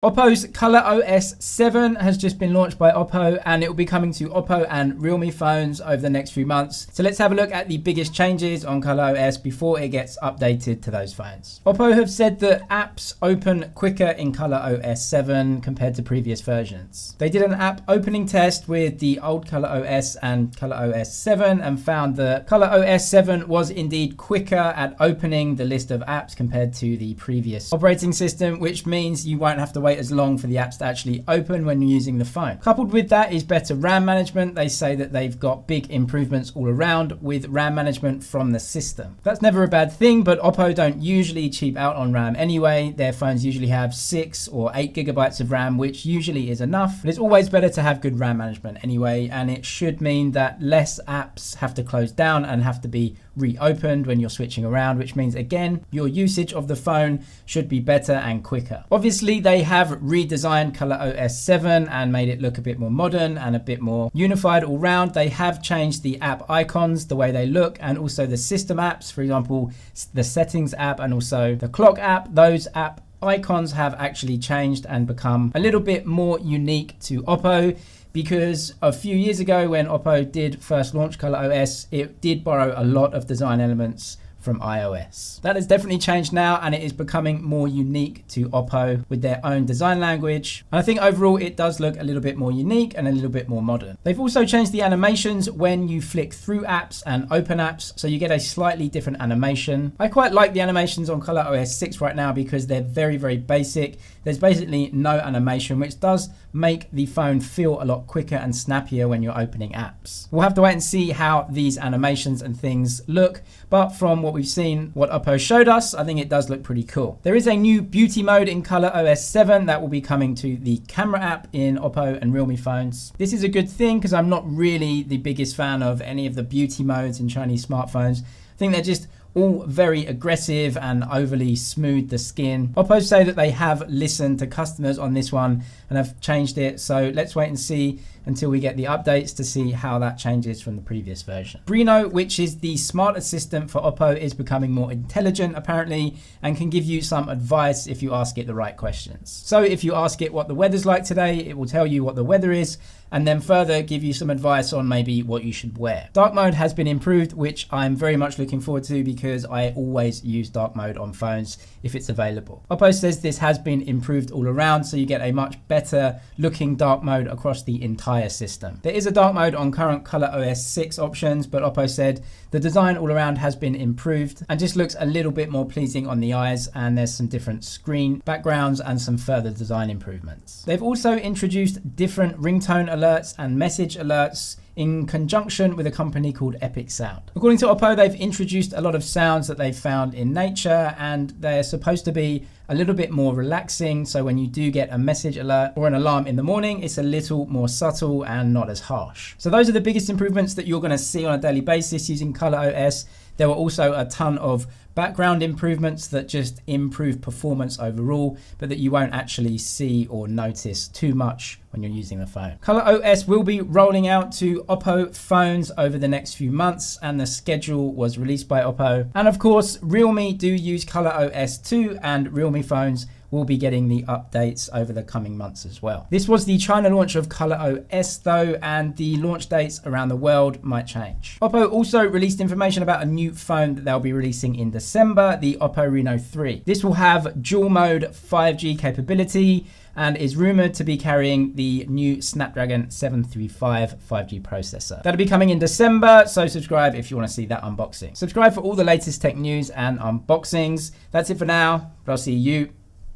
OPPO's ColorOS 7 has just been launched by OPPO, and it will be coming to OPPO and realme phones over the next few months. So let's have a look at the biggest changes on ColorOS before it gets updated to those phones. OPPO have said that apps open quicker in ColorOS 7 compared to previous versions. They did an app opening test with the old ColorOS and ColorOS 7 and found that ColorOS 7 was indeed quicker at opening the list of apps compared to the previous operating system, which means you won't have to wait as long for the apps to actually open when you're using the phone. Coupled with that is better RAM management. They say that they've got big improvements all around with RAM management from the system. That's never a bad thing, but OPPO don't usually cheap out on RAM anyway. Their phones usually have 6 or 8 gigabytes of RAM, which usually is enough, but it's always better to have good RAM management anyway, and it should mean that less apps have to close down and have to be reopened when you're switching around, which means again your usage of the phone should be better and quicker. Obviously they have redesigned ColorOS 7 and made it look a bit more modern and a bit more unified all round. They have changed the app icons, the way they look, and also the system apps, for example the settings app and also the clock app. Those app icons have actually changed and become a little bit more unique to OPPO, because a few years ago when OPPO did first launch ColorOS, it did borrow a lot of design elements from iOS. That has definitely changed now, and it is becoming more unique to OPPO with their own design language. And I think overall it does look a little bit more unique and a little bit more modern. They've also changed the animations when you flick through apps and open apps, so you get a slightly different animation. I quite like the animations on ColorOS 6 right now because they're very, very basic. There's basically no animation, which does make the phone feel a lot quicker and snappier when you're opening apps. We'll have to wait and see how these animations and things look, but from what we've seen, what OPPO showed us, I think it does look pretty cool. There is a new beauty mode in ColorOS 7 that will be coming to the camera app in OPPO and realme phones. This is a good thing because I'm not really the biggest fan of any of the beauty modes in Chinese smartphones. I think they're just all very aggressive and overly smooth the skin. OPPO say that they have listened to customers on this one and have changed it, so let's wait and see until we get the updates to see how that changes from the previous version. Brino, which is the smart assistant for OPPO, is becoming more intelligent apparently and can give you some advice if you ask it the right questions. So if you ask it what the weather's like today, it will tell you what the weather is and then further give you some advice on maybe what you should wear. Dark mode has been improved, which I'm very much looking forward to because I always use dark mode on phones if it's available. OPPO says this has been improved all around, so you get a much better looking dark mode across the entire system. There is a dark mode on current ColorOS 6 options, but OPPO said the design all around has been improved and just looks a little bit more pleasing on the eyes, and there's some different screen backgrounds and some further design improvements. They've also introduced different ringtone alerts and message alerts in conjunction with a company called Epic Sound. According to OPPO, they've introduced a lot of sounds that they've found in nature, and they're supposed to be a little bit more relaxing, so when you do get a message alert or an alarm in the morning, it's a little more subtle and not as harsh. So those are the biggest improvements that you're going to see on a daily basis using ColorOS. There were also a ton of background improvements that just improve performance overall, but that you won't actually see or notice too much when you're using the phone. ColorOS will be rolling out to OPPO phones over the next few months, and the schedule was released by OPPO. And of course, realme do use ColorOS 2, and realme phones will be getting the updates over the coming months as well. This was the China launch of ColorOS though, and the launch dates around the world might change. OPPO also released information about a new phone that they'll be releasing in December, the OPPO Reno 3. This will have dual mode 5G capability and is rumored to be carrying the new Snapdragon 735 5G processor. That'll be coming in December, so subscribe if you want to see that unboxing. Subscribe for all the latest tech news and unboxings. That's it for now, but I'll see you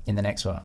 in the next one.